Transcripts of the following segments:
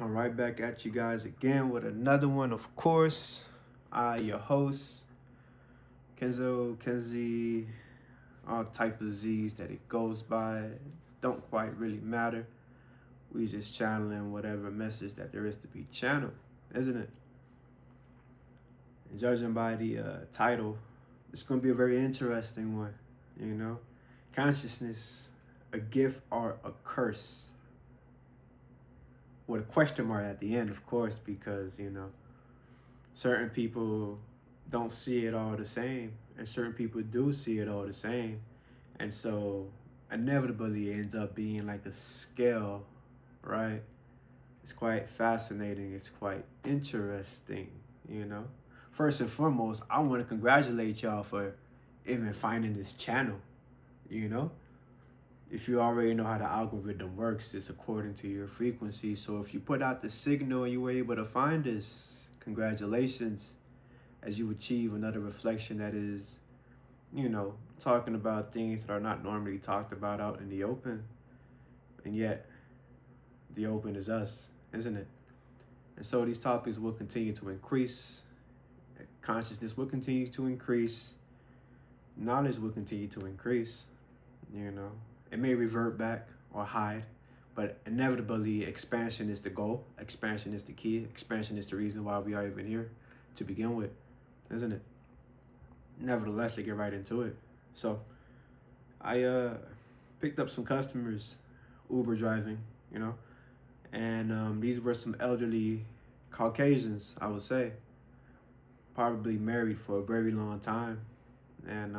come right back at you guys again with another one, of course. Your host, Kenzie, all type of Z's that it goes by. Don't quite really matter. We just channeling whatever message that there is to be channeled, isn't it? And judging by the title, it's going to be a very interesting one, you know? Consciousness, a gift or a curse? With a question mark at the end, of course, because, certain people don't see it all the same, and certain people do see it all the same. And so inevitably it ends up being like a scale, right? It's quite fascinating. It's quite interesting, you know? First and foremost, I want to congratulate y'all for even finding this channel, you know? If you already know how the algorithm works, it's according to your frequency. So if you put out the signal and you were able to find this, congratulations, as you achieve another reflection that is, talking about things that are not normally talked about out in the open. And yet, the open is us, isn't it? And so these topics will continue to increase. Consciousness will continue to increase. Knowledge will continue to increase, It may revert back or hide, but inevitably expansion is the goal. Expansion is the key. Expansion is the reason why we are even here to begin with, isn't it? Nevertheless, to get right into it. So I picked up some customers, Uber driving, and these were some elderly Caucasians, I would say, probably married for a very long time. And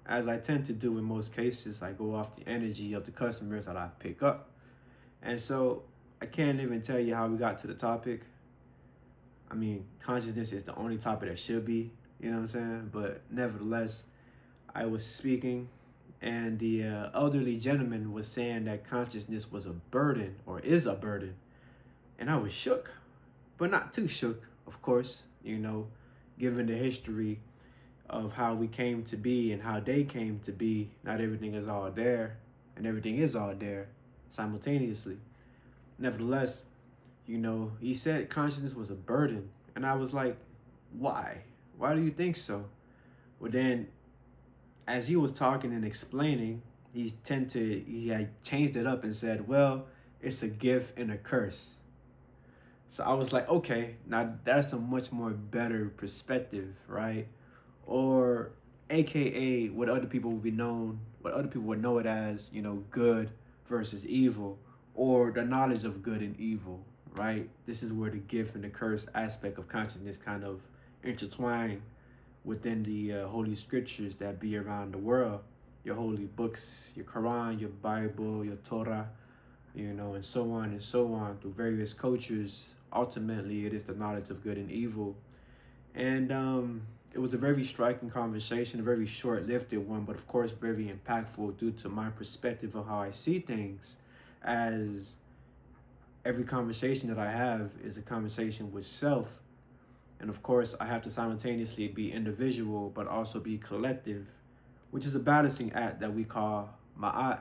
as I tend to do in most cases, I go off the energy of the customers that I pick up. And so I can't even tell you how we got to the topic. I mean, consciousness is the only topic that should be, you know what I'm saying? But nevertheless, I was speaking and the elderly gentleman was saying that consciousness was a burden or is a burden. And I was shook, but not too shook, of course, given the history of how we came to be and how they came to be. Not everything is all there, and everything is all there simultaneously. Nevertheless, he said consciousness was a burden. And I was like, why? Why do you think so? Well, then, as he was talking and explaining, he had changed it up and said, well, it's a gift and a curse. So I was like, okay, now that's a much more better perspective, right? Or AKA what other people would know it as, good versus evil, or the knowledge of good and evil, right? This is where the gift and the curse aspect of consciousness kind of intertwine within the holy scriptures that be around the world, your holy books, your Quran, your Bible, your Torah, and so on through various cultures. Ultimately, it is the knowledge of good and evil. And it was a very striking conversation, a very short-lived one, but of course very impactful due to my perspective of how I see things, as every conversation that I have is a conversation with self. And of course, I have to simultaneously be individual, but also be collective, which is a balancing act that we call ma'at.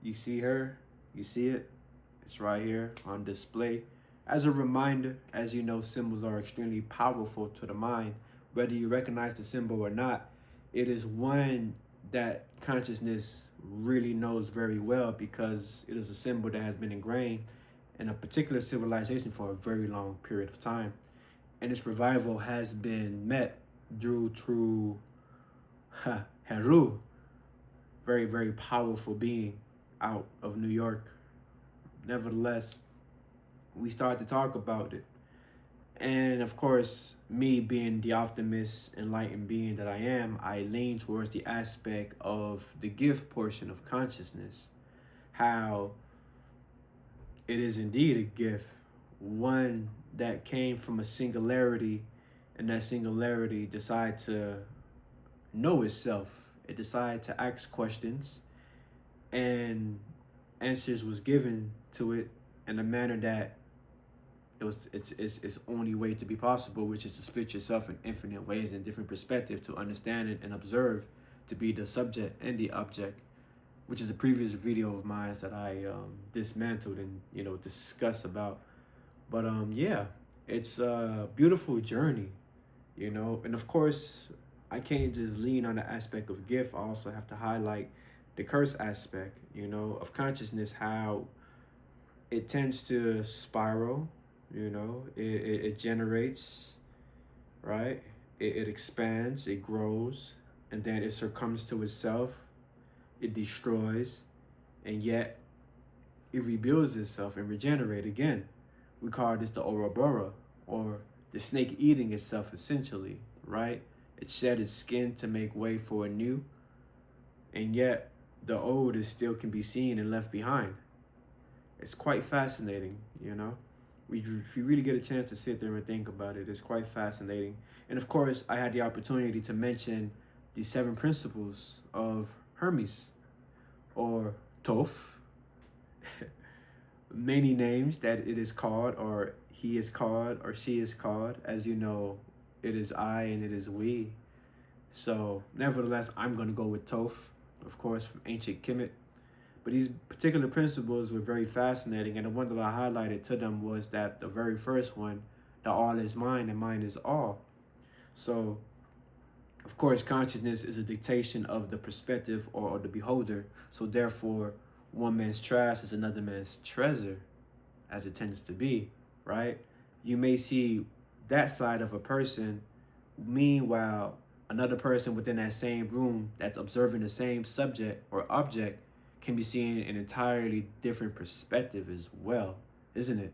You see her, you see it, it's right here on display. As a reminder, as you know, symbols are extremely powerful to the mind. Whether you recognize the symbol or not, it is one that consciousness really knows very well, because it is a symbol that has been ingrained in a particular civilization for a very long period of time. And its revival has been met due to Heru, very, very powerful being out of New York. Nevertheless, we started to talk about it. And of course, me being the optimist, enlightened being that I am, I lean towards the aspect of the gift portion of consciousness. How it is indeed a gift, one that came from a singularity, and that singularity decided to know itself. It decided to ask questions, and answers was given to it in a manner that it's its only way to be possible, which is to split yourself in infinite ways and different perspectives to understand it and observe, to be the subject and the object, which is a previous video of mine that I dismantled and discussed about But yeah, it's a beautiful journey, and of course, I can't just lean on the aspect of gift. I also have to highlight the curse aspect, of consciousness, how it tends to spiral, it generates, right? It expands, it grows, and then it succumbs to itself, it destroys, and yet it rebuilds itself and regenerates again. We call this the Ouroboros, or the snake eating itself essentially, right? It shed its skin to make way for a new, and yet the old is still can be seen and left behind. It's quite fascinating, If you really get a chance to sit there and think about it, it's quite fascinating. And of course, I had the opportunity to mention the seven principles of Hermes, or Thoth, many names that it is called, or he is called, or she is called. As you know, it is I and it is we. So, nevertheless, I'm going to go with Thoth, of course, from ancient Kemet. But these particular principles were very fascinating, and the one that I highlighted to them was that the very first one, that all is mind and mind is all. So, of course, consciousness is a dictation of the perspective or the beholder. So therefore, one man's trash is another man's treasure, as it tends to be, right? You may see that side of a person, meanwhile, another person within that same room that's observing the same subject or object can be seeing an entirely different perspective as well, isn't it?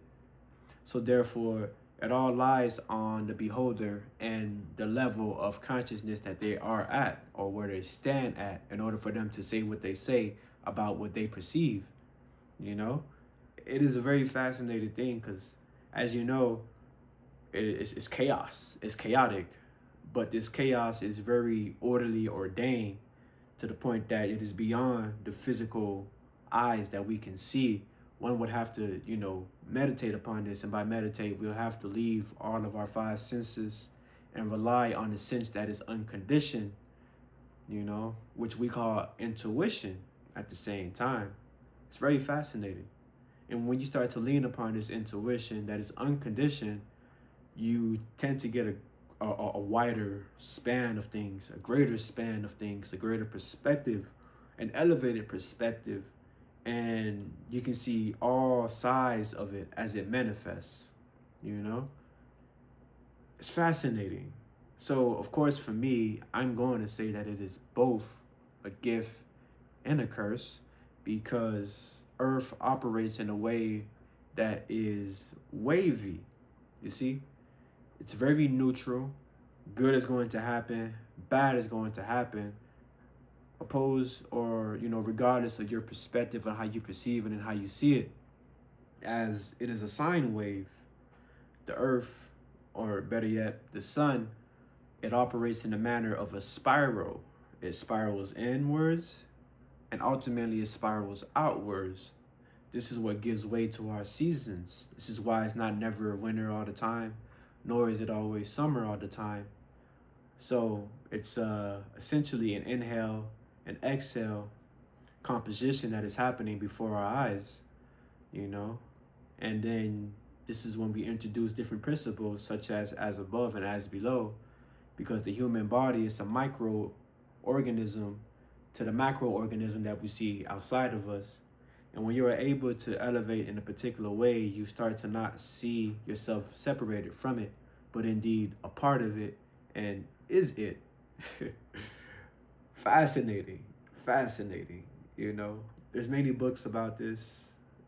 So therefore, it all lies on the beholder and the level of consciousness that they are at, or where they stand at, in order for them to say what they say about what they perceive. It is a very fascinating thing because, as you know, it's chaos. It's chaotic, but this chaos is very orderly, ordained, to the point that it is beyond the physical eyes that we can see. One would have to, meditate upon this. And by meditate, we'll have to leave all of our five senses and rely on the sense that is unconditioned, which we call intuition at the same time. It's very fascinating. And when you start to lean upon this intuition that is unconditioned, you tend to get a wider span of things, a greater span of things, a greater perspective, an elevated perspective, and you can see all sides of it as it manifests, It's fascinating. So, of course, for me, I'm going to say that it is both a gift and a curse, because Earth operates in a way that is wavy, you see? It's very neutral. Good is going to happen, bad is going to happen, opposed or, regardless of your perspective on how you perceive it and how you see it, as it is a sine wave. The earth, or better yet, the sun, it operates in the manner of a spiral. It spirals inwards and ultimately it spirals outwards. This is what gives way to our seasons. This is why it's not never winter all the time, nor is it always summer all the time. So it's essentially an inhale and exhale composition that is happening before our eyes, and then this is when we introduce different principles such as above and as below, because the human body is a microorganism to the macroorganism that we see outside of us. And when you are able to elevate in a particular way, you start to not see yourself separated from it, but indeed a part of it, and is it. Fascinating. There's many books about this.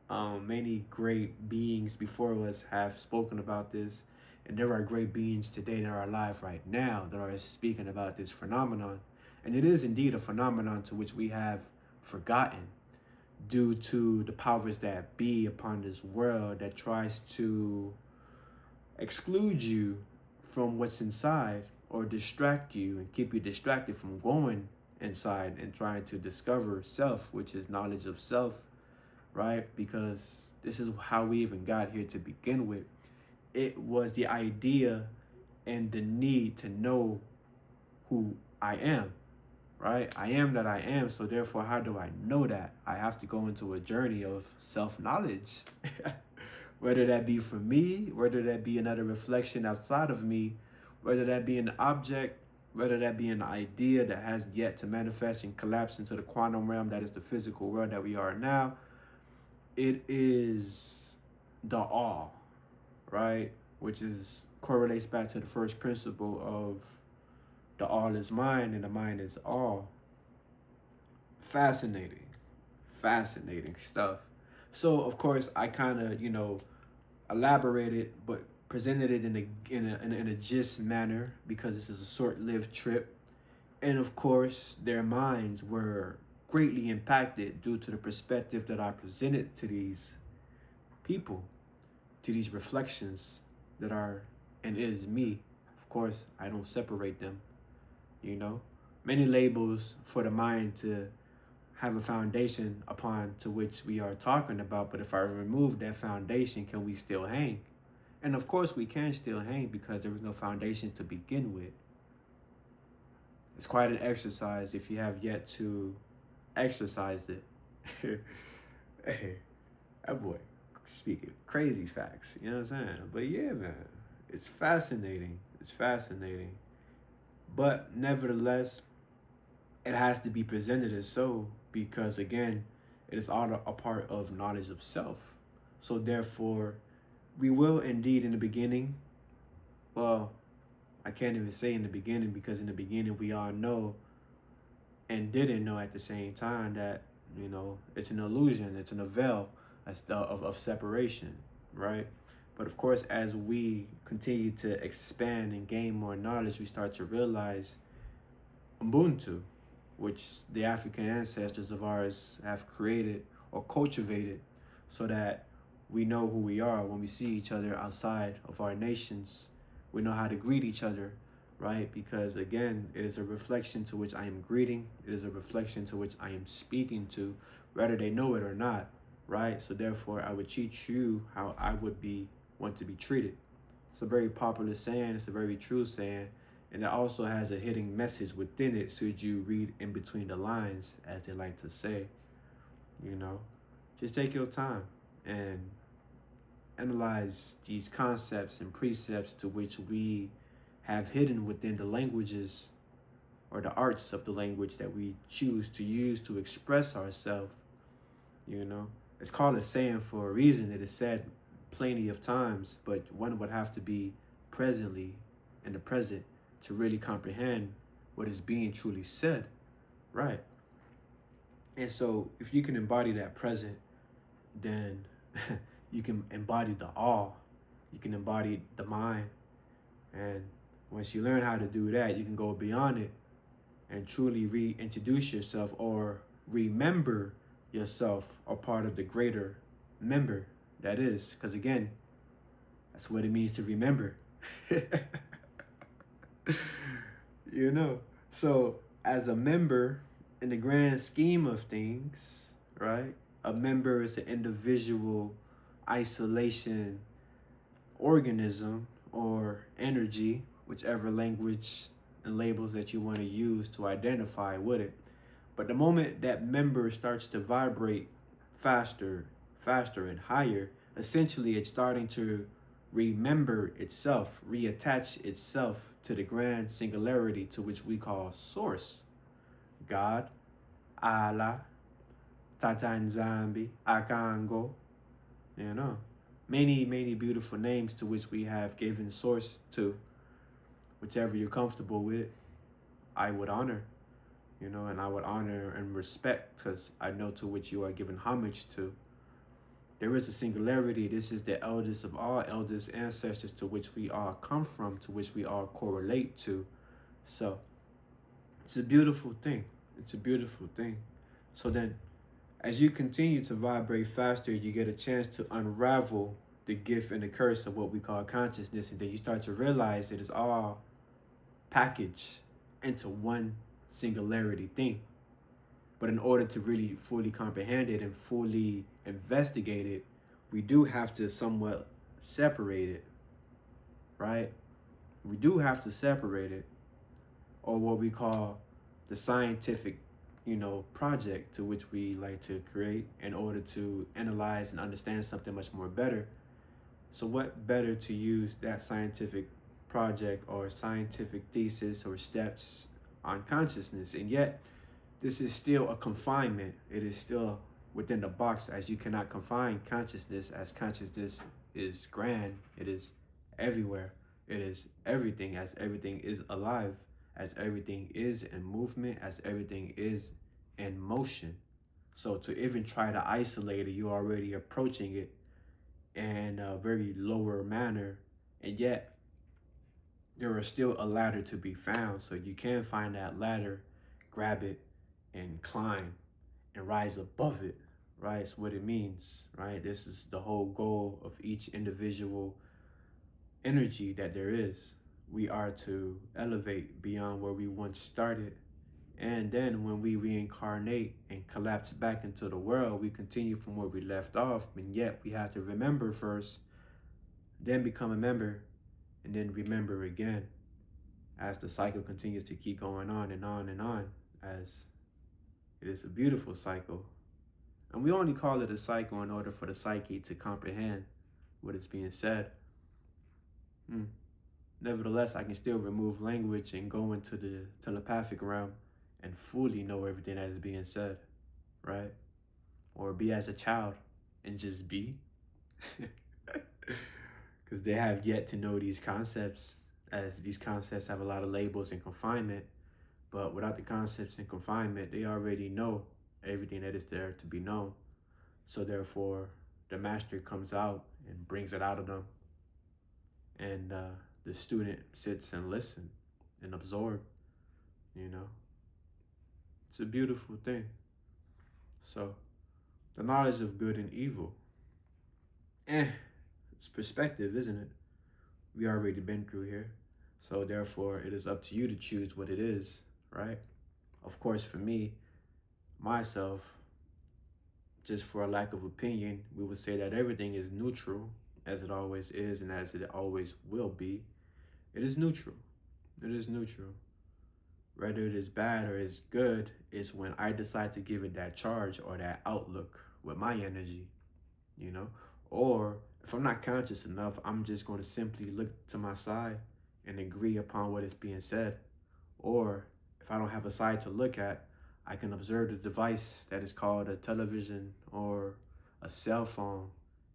Many great beings before us have spoken about this, and there are great beings today that are alive right now that are speaking about this phenomenon. And it is indeed a phenomenon to which we have forgotten, due to the powers that be upon this world that tries to exclude you from what's inside, or distract you and keep you distracted from going inside and trying to discover self, which is knowledge of self, right? Because this is how we even got here to begin with. It was the idea and the need to know who I am, right? I am that I am. So therefore, how do I know that? I have to go into a journey of self-knowledge, Whether that be for me, whether that be another reflection outside of me, whether that be an object, whether that be an idea that has yet to manifest and collapse into the quantum realm that is the physical world that we are now, it is the all, right? Which is correlates back to the first principle of the all is mind and the mind is all. Fascinating, fascinating stuff. So of course I kind of elaborated, but presented it in a gist manner because this is a short-lived trip, and of course their minds were greatly impacted due to the perspective that I presented to these people, to these reflections that are and is me. Of course, I don't separate them, you know. Many labels for the mind to have a foundation upon to which we are talking about, but if I remove that foundation, can we still hang? And of course we can still hang because there was no foundations to begin with. It's quite an exercise if you have yet to exercise it. Hey, that boy speaking crazy facts, you know what I'm saying? But yeah, man, it's fascinating. It's fascinating. But nevertheless, it has to be presented as so because, again, it is all a part of knowledge of self. So therefore, we will indeed in the beginning, well, I can't even say in the beginning because in the beginning we all know and didn't know at the same time that, it's an illusion, it's an veil of separation, right? But of course, as we continue to expand and gain more knowledge, we start to realize Ubuntu, which the African ancestors of ours have created or cultivated so that we know who we are when we see each other outside of our nations. We know how to greet each other, right? Because again, it is a reflection to which I am greeting. It is a reflection to which I am speaking to, whether they know it or not, right? So therefore, I would treat you how I would want to be treated. It's a very popular saying. It's a very true saying. And it also has a hidden message within it should you read in between the lines, as they like to say. Just take your time and analyze these concepts and precepts to which we have hidden within the languages or the arts of the language that we choose to use to express ourselves. It's called a saying for a reason. It is said plenty of times, but one would have to be presently in the present to really comprehend what is being truly said, right? And so if you can embody that present, then you can embody the all. You can embody the mind. And once you learn how to do that, you can go beyond it and truly reintroduce yourself or remember yourself a part of the greater member that is. Because again, that's what it means to remember. So as a member in the grand scheme of things, right? A member is an individual isolation organism or energy, whichever language and labels that you want to use to identify with it. But the moment that member starts to vibrate faster and higher, essentially it's starting to remember itself, reattach itself to the grand singularity to which we call source. God, Allah, Tatanzambi, Akango, many, many beautiful names to which we have given source to. Whichever you're comfortable with, I would honor, and I would honor and respect because I know to which you are giving homage to. There is a singularity. This is the eldest of all eldest ancestors to which we all come from, to which we all correlate to. So it's a beautiful thing. It's a beautiful thing. So then as you continue to vibrate faster, you get a chance to unravel the gift and the curse of what we call consciousness. And then you start to realize it is all packaged into one singularity thing. But in order to really fully comprehend it and fully investigate it, we do have to somewhat separate it, right? We do have to separate it, or what we call the scientific, project to which we like to create in order to analyze and understand something much more better. So what better to use that scientific project or scientific thesis or steps on consciousness? And yet, this is still a confinement. It is still within the box, as you cannot confine consciousness, as consciousness is grand. It is everywhere. It is everything, as everything is alive, as everything is in movement, as everything is in motion. So to even try to isolate it, you're already approaching it in a very lower manner. And yet there is still a ladder to be found. So you can find that ladder, grab it, and climb and rise above it, right? It's what it means, right? This is the whole goal of each individual energy that there is. We are to elevate beyond where we once started. And then when we reincarnate and collapse back into the world, we continue from where we left off. And yet we have to remember first, then become a member, and then remember again, as the cycle continues to keep going on and on and on, as it is a beautiful cycle. And we only call it a cycle in order for the psyche to comprehend what is being said. Nevertheless, I can still remove language and go into the telepathic realm and fully know everything that is being said, right? Or be as a child and just be. Because they have yet to know these concepts, as these concepts have a lot of labels and confinement. But without the concepts and confinement, they already know everything that is there to be known. So therefore, the master comes out and brings it out of them. And the student sits and listens and absorbs, you know. It's a beautiful thing. So the knowledge of good and evil, it's perspective, isn't it? We already been through here. So therefore, it is up to you to choose what it is, right? Of course, for me, myself, just for a lack of opinion, we would say that everything is neutral, as it always is and as it always will be. It is neutral. It is neutral. Whether it is bad or it's good is when I decide to give it that charge or that outlook with my energy, you know? Or if I'm not conscious enough, I'm just going to simply look to my side and agree upon what is being said. Or if I don't have a side to look at, I can observe the device that is called a television or a cell phone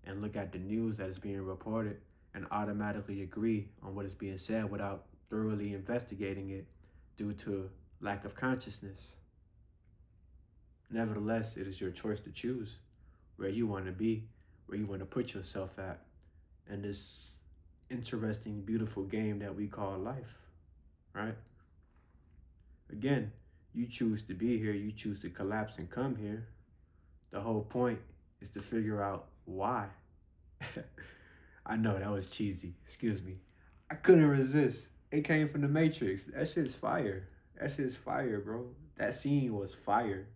and look at the news that is being reported and automatically agree on what is being said without thoroughly investigating it due to lack of consciousness. Nevertheless, it is your choice to choose where you want to be, where you want to put yourself at in this interesting, beautiful game that we call life, right? Again, you choose to be here, you choose to collapse and come here. The whole point is to figure out why. I know that was cheesy, excuse me. I couldn't resist. It came from the Matrix. That shit's fire. That shit's fire, bro. That scene was fire.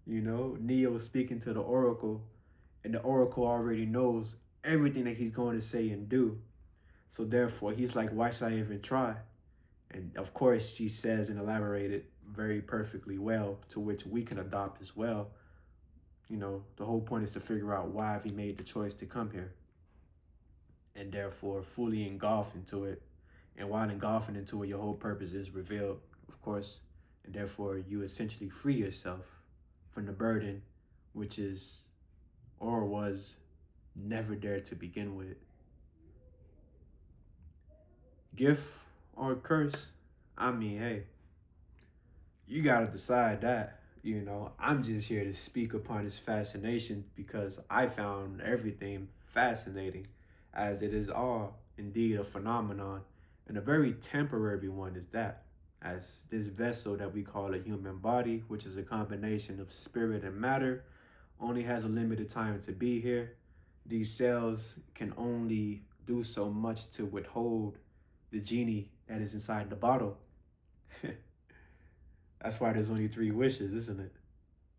You know, Neo speaking to the Oracle, and the Oracle already knows everything that he's going to say and do. So therefore, he's like, why should I even try? And of course, she says and elaborated very perfectly well, to which we can adopt as well. You know, the whole point is to figure out why he made the choice to come here. And therefore, fully engulf into it. And while engulfing into it, your whole purpose is revealed, of course. And therefore, you essentially free yourself from the burden, which is, or was, never there to begin with. Gift or curse? I mean, hey, you gotta decide that. You know, I'm just here to speak upon his fascination because I found everything fascinating, as it is all indeed a phenomenon, and a very temporary one is that, as this vessel that we call a human body, which is a combination of spirit and matter, only has a limited time to be here. These cells can only do so much to withhold the genie that is inside the bottle. That's why there's only 3 wishes, isn't it?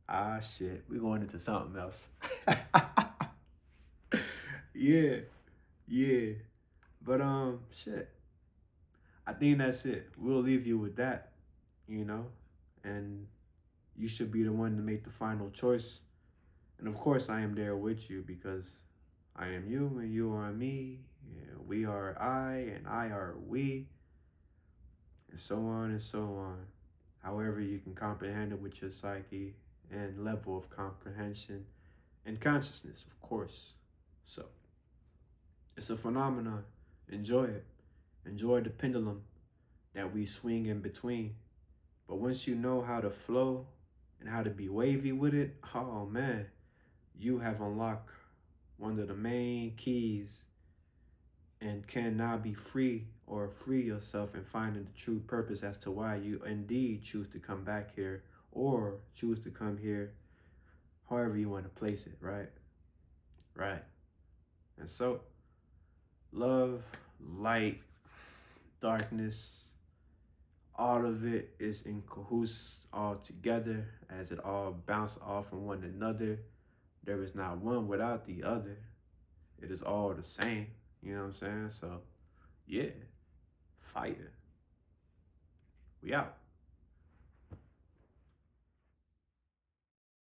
Ah, shit. We're going into something else. Yeah, yeah. But, shit. I think that's it. We'll leave you with that, you know? And you should be the one to make the final choice. And of course, I am there with you because I am you and you are me, and we are I and I are we, and so on and so on. However, you can comprehend it with your psyche and level of comprehension and consciousness, of course. So, it's a phenomenon. Enjoy it. Enjoy the pendulum that we swing in between. But once you know how to flow and how to be wavy with it, oh man, you have unlocked one of the main keys and can now be free or free yourself and finding the true purpose as to why you indeed choose to come back here or choose to come here, however you want to place it, right? Right. And so, love, light, darkness, all of it is in cahoots all together as it all bounces off from one another. There is not one without the other. It is all the same. You know what I'm saying? So, yeah, fire. We out.